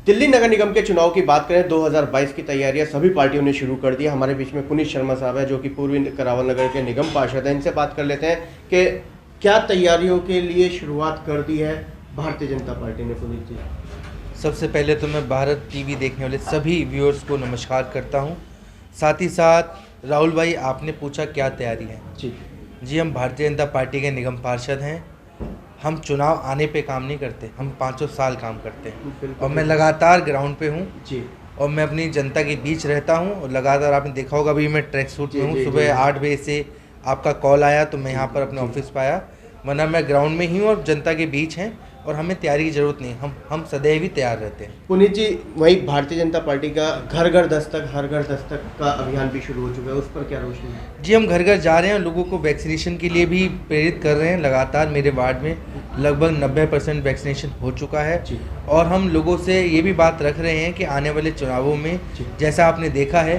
दिल्ली नगर निगम के चुनाव की बात करें 2022 की तैयारियां सभी पार्टियों ने शुरू कर दी। हमारे बीच में पुनीत शर्मा साहब है जो कि पूर्वी करावल नगर के निगम पार्षद हैं। इनसे बात कर लेते हैं कि क्या तैयारियों के लिए शुरुआत कर दी है भारतीय जनता पार्टी ने। पुनीत जी, सबसे पहले तो मैं भारत टीवी देखने वाले सभी व्यूअर्स को नमस्कार करता हूं। साथ ही साथ राहुल भाई, आपने पूछा क्या तैयारी है। जी, हम भारतीय जनता पार्टी के निगम पार्षद हैं। हम चुनाव आने पे काम नहीं करते, हम 5 साल काम करते हैं और मैं लगातार ग्राउंड पे हूँ जी। और मैं अपनी जनता के बीच रहता हूँ और लगातार आपने देखा होगा अभी मैं ट्रैक सूट में हूँ। सुबह 8 बजे से आपका कॉल आया तो मैं यहाँ पर अपने ऑफिस पर आया, वरना मैं ग्राउंड में ही हूँ और जनता के बीच हैं और हमें तैयारी की ज़रूरत नहीं। हम सदैव ही तैयार रहते हैं। पुनीत जी, वही भारतीय जनता पार्टी का घर घर दस्तक, हर घर दस्तक का अभियान भी शुरू हो चुका है, उस पर क्या रोशनी है। जी, हम घर घर जा रहे हैं, लोगों को वैक्सीनेशन के लिए भी प्रेरित कर रहे हैं। लगातार मेरे वार्ड में लगभग 90% वैक्सीनेशन हो चुका है और हम लोगों से ये भी बात रख रहे हैं कि आने वाले चुनावों में जैसा आपने देखा है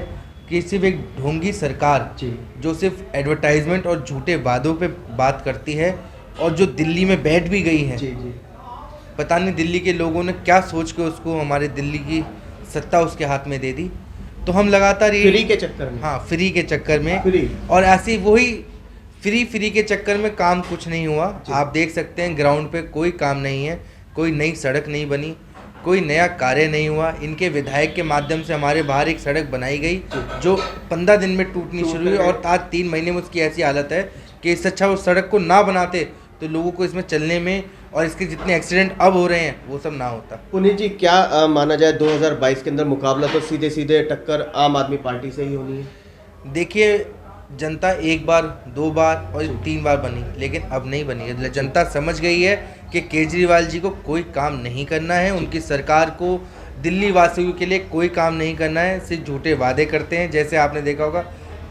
कि सिर्फ एक ढोंगी सरकार जो सिर्फ एडवर्टाइजमेंट और झूठे वादों पे बात करती है और जो दिल्ली में बैठ भी गई है, पता नहीं दिल्ली के लोगों ने क्या सोच के उसको हमारे दिल्ली की सत्ता उसके हाथ में दे दी। तो हम लगातार ये फ्री के चक्कर में, फ्री के चक्कर में और ऐसी वही फ्री के चक्कर में काम कुछ नहीं हुआ। आप देख सकते हैं ग्राउंड पे कोई काम नहीं है, कोई नई सड़क नहीं बनी, कोई नया कार्य नहीं हुआ। इनके विधायक के माध्यम से हमारे बाहर एक सड़क बनाई गई जो 15 दिन में टूटनी शुरू हुई और आज 3 महीने में उसकी ऐसी हालत है कि इससे अच्छा वो सड़क को ना बनाते तो लोगों को इसमें चलने में और इसके जितने एक्सीडेंट अब हो रहे हैं वो सब ना होता। पुनीत जी, क्या माना जाए 2022 के अंदर मुकाबला तो सीधे सीधे टक्कर आम आदमी पार्टी से ही होनी है। देखिए, जनता 1 बार 2 बार और 3 बार बनी, लेकिन अब नहीं बनी है। जनता समझ गई है कि केजरीवाल जी को कोई काम नहीं करना है, उनकी सरकार को दिल्ली वासियों के लिए कोई काम नहीं करना है, सिर्फ झूठे वादे करते हैं। जैसे आपने देखा होगा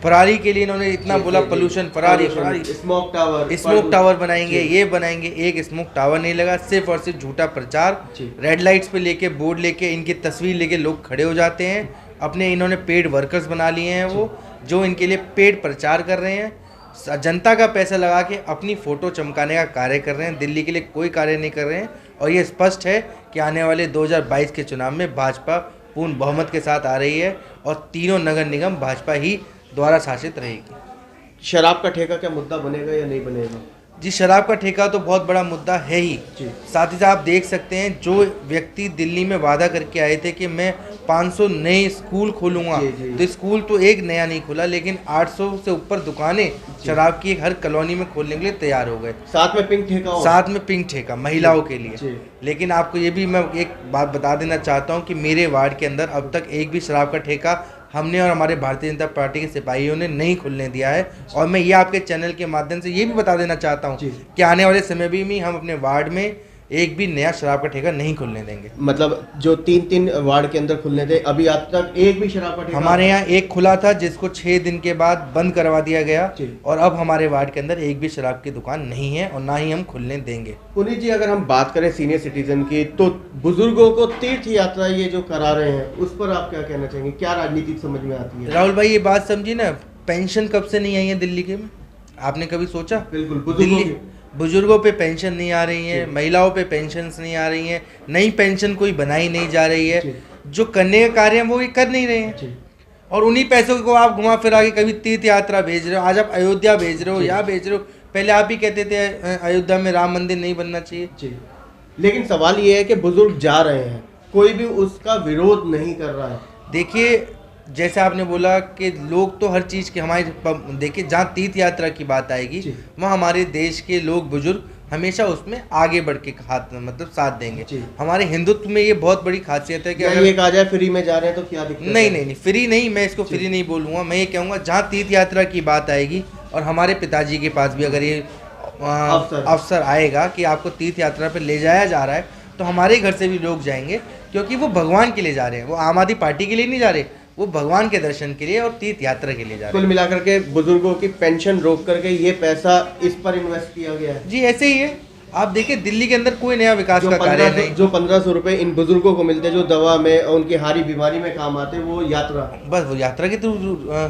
फरारी के लिए इन्होंने इतना बोला, पोल्यूशन, फरारी स्मोक टावर बनाएंगे, ये बनाएंगे, एक स्मोक टावर नहीं लगा। सिर्फ और सिर्फ झूठा प्रचार, रेड लाइट्स पे लेके बोर्ड लेके इनकी तस्वीर लेके लोग खड़े हो जाते हैं। अपने इन्होंने पेड वर्कर्स बना लिए हैं वो जो इनके लिए पेड प्रचार कर रहे हैं। जनता का पैसा लगा के अपनी फ़ोटो चमकाने का कार्य कर रहे हैं, दिल्ली के लिए कोई कार्य नहीं कर रहे हैं। और ये स्पष्ट है कि आने वाले 2022 के चुनाव में भाजपा पूर्ण बहुमत के साथ आ रही है और तीनों नगर निगम भाजपा ही द्वारा शासित रहेगी। शराब का ठेका क्या मुद्दा बनेगा या नहीं बनेगा। जी, शराब का ठेका तो बहुत बड़ा मुद्दा है ही। साथ ही साथ आप देख सकते हैं जो व्यक्ति दिल्ली में वादा करके आए थे कि मैं 500 नए स्कूल खोलूंगा, तो स्कूल तो एक नया नहीं खुला, लेकिन 800 से ऊपर दुकानें शराब की हर कॉलोनी में खोलने के लिए तैयार हो गए। साथ में पिंक ठेका महिलाओं के लिए। लेकिन आपको ये भी मैं एक बात बता देना चाहता हूँ कि मेरे वार्ड के अंदर अब तक एक भी शराब का ठेका हमने और हमारे भारतीय जनता पार्टी के सिपाहियों ने नहीं खुलने दिया है। और मैं ये आपके चैनल के माध्यम से ये भी बता देना चाहता हूँ कि आने वाले समय भी हम अपने वार्ड में एक भी नया शराब का ठेका नहीं खुलने देंगे। मतलब जो 3 वार्ड के अंदर खुलने थे, अभी आज तक एक भी शराब का ठेका। हमारे यहाँ एक खुला था जिसको 6 दिन के बाद बंद करवा दिया गया और अब हमारे वार्ड के अंदर एक भी शराब की दुकान नहीं है और ना ही हम खुलने देंगे। पुनीत जी, अगर हम बात करें सीनियर सिटीजन की, तो बुजुर्गों को तीर्थ यात्रा ये जो करा रहे हैं उस पर आप क्या कहना चाहेंगे, क्या राजनीति समझ में आती है। राहुल भाई, ये बात समझिए ना, पेंशन कब से नहीं आई है दिल्ली के में, आपने कभी सोचा। बिल्कुल, बुजुर्गों पे पेंशन नहीं आ रही है, महिलाओं पे पेंशन नहीं आ रही है, नई पेंशन कोई बनाई नहीं जा रही है। जो करने का कार्य है वो ये कर नहीं रहे हैं और उन्हीं पैसों को आप घुमा फिरा के कभी तीर्थ यात्रा भेज रहे हो, आज आप अयोध्या भेज रहे हो, या भेज रहे हो। पहले आप ही कहते थे अयोध्या में राम मंदिर नहीं बनना चाहिए। लेकिन सवाल ये है कि बुजुर्ग जा रहे हैं, कोई भी उसका विरोध नहीं कर रहा है। देखिए, जैसे आपने बोला कि लोग तो हर चीज़ के हमारे, देखिए जहाँ तीर्थ यात्रा की बात आएगी वहाँ हमारे देश के लोग बुजुर्ग हमेशा उसमें आगे बढ़ के मतलब साथ देंगे। हमारे हिंदुत्व में ये बहुत बड़ी खासियत है कि अगर ये कहा जाए फ्री में जा रहे हैं तो क्या दिक्कत। नहीं, फ्री नहीं, मैं इसको फ्री नहीं बोलूँगा। मैं ये कहूँगा जहाँ तीर्थ यात्रा की बात आएगी और हमारे पिताजी के पास भी अगर ये अवसर आएगा कि आपको तीर्थ यात्रा पर ले जाया जा रहा है तो हमारे घर से भी लोग जाएंगे, क्योंकि वो भगवान के लिए जा रहे हैं, वो आम आदमी पार्टी के लिए नहीं जा रहे, वो भगवान के दर्शन के लिए और तीर्थ यात्रा के लिए जा रहे हैं। कुल मिलाकर के बुजुर्गों की पेंशन रोक करके ये पैसा इस पर इन्वेस्ट किया गया है। जी, ऐसे ही है। आप देखिए दिल्ली के अंदर कोई नया विकास का कार्य नहीं। जो 1500 रुपए इन बुजुर्गों को मिलते, जो दवा में और उनकी हारी बीमारी में काम आते, वो यात्रा, बस वो यात्रा के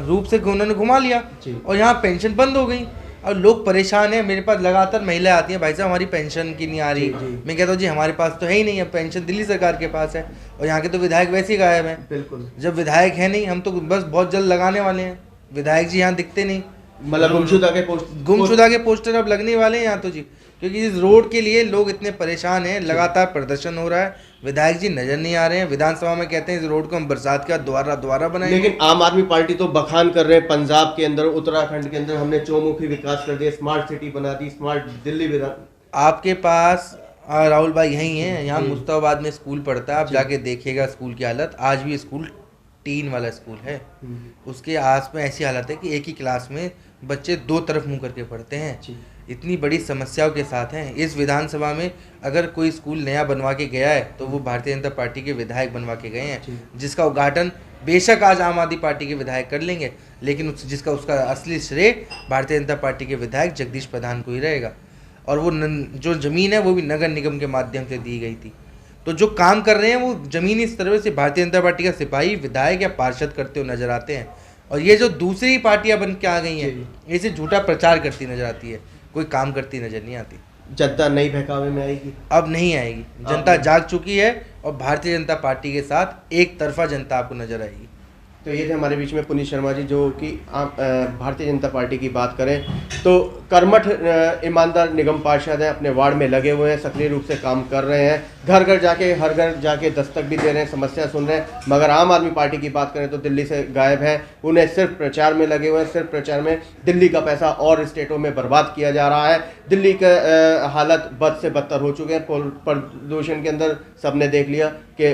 रूप से उन्होंने घुमा लिया और यहाँ पेंशन बंद हो गई। और लोग परेशान हैं। मेरे पास लगातार महिलाएं आती हैं, भाई साहब हमारी पेंशन की नहीं आ रही। मैं कहता हूँ जी हमारे पास तो है ही नहीं है, पेंशन दिल्ली सरकार के पास है, और यहाँ के तो विधायक वैसे ही गायब हैं। बिल्कुल, जब विधायक है नहीं, हम तो बस बहुत जल्द लगाने वाले हैं, विधायक जी यहाँ दिखते नहीं। मतलब गुमशुदा के पोस्टर अब लगने वाले हैं यहाँ तो जी, क्योंकि इस रोड के लिए लोग इतने परेशान हैं। लगातार प्रदर्शन हो रहा है, विधायक जी नजर नहीं आ रहे हैं। विधानसभा में कहते हैं इस रोड को हम बरसात का दोबारा बनाएंगे। लेकिन आम आदमी पार्टी तो बखान कर रहे हैं, पंजाब के अंदर, उत्तराखंड के अंदर हमने चौमुखी विकास कर दिया, स्मार्ट सिटी बना दी, स्मार्ट दिल्ली बना। आपके पास राहुल भाई यही हैं, यहाँ मुस्ताबाद में स्कूल पढ़ता है, आप जाके देखिएगा स्कूल की हालत। आज भी स्कूल टीन वाला स्कूल है, उसके आस में ऐसी हालत है कि एक ही क्लास में बच्चे दो तरफ मुंह करके पढ़ते हैं। इतनी बड़ी समस्याओं के साथ हैं। इस विधानसभा में अगर कोई स्कूल नया बनवा के गया है तो वो भारतीय जनता पार्टी के विधायक बनवा के गए हैं, जिसका उद्घाटन बेशक आज आम आदमी पार्टी के विधायक कर लेंगे, लेकिन जिसका उसका असली श्रेय भारतीय जनता पार्टी के विधायक जगदीश प्रधान को ही रहेगा। और वो जो ज़मीन है वो भी नगर निगम के माध्यम से दी गई थी। तो जो काम कर रहे हैं वो ज़मीनी स्तर से भारतीय जनता पार्टी का सिपाही, विधायक या पार्षद करते हुए नजर आते हैं। और ये जो दूसरी पार्टियां बन के आ गई हैं, इसे झूठा प्रचार करती नजर आती है, कोई काम करती नजर नहीं आती। जनता नई बहकावे में आएगी? अब नहीं आएगी, जनता जाग चुकी है और भारतीय जनता पार्टी के साथ एक तरफा जनता आपको नजर आएगी। तो ये थे हमारे बीच में पुनीत शर्मा जी, जो कि भारतीय जनता पार्टी की बात करें तो कर्मठ ईमानदार निगम पार्षद हैं, अपने वार्ड में लगे हुए हैं, सक्रिय रूप से काम कर रहे हैं, घर घर जाके दस्तक भी दे रहे हैं, समस्या सुन रहे हैं। मगर आम आदमी पार्टी की बात करें तो दिल्ली से गायब है, उन्हें सिर्फ प्रचार में लगे हुए हैं, सिर्फ प्रचार में। दिल्ली का पैसा और स्टेटों में बर्बाद किया जा रहा है। दिल्ली के हालत बद से बदतर हो चुके हैं। प्रदूषण के अंदर सबने देख लिया कि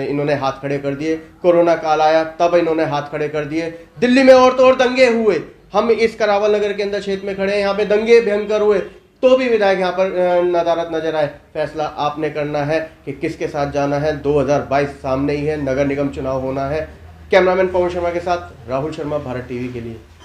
इन्होंने हाथ खड़े कर दिए। कोरोना काल आया तब इन्होंने हाथ खड़े कर दिए। दिल्ली में और तो और दंगे हुए, हम इस करावल नगर के अंदर क्षेत्र में खड़े हैं, यहाँ पे दंगे भयंकर हुए, तो भी विधायक यहाँ पर नदारत नजर आए। फैसला आपने करना है कि किसके साथ जाना है। 2022 सामने ही है, नगर निगम चुनाव होना है। कैमरामैन पवन शर्मा के साथ राहुल शर्मा, भारत टीवी के लिए।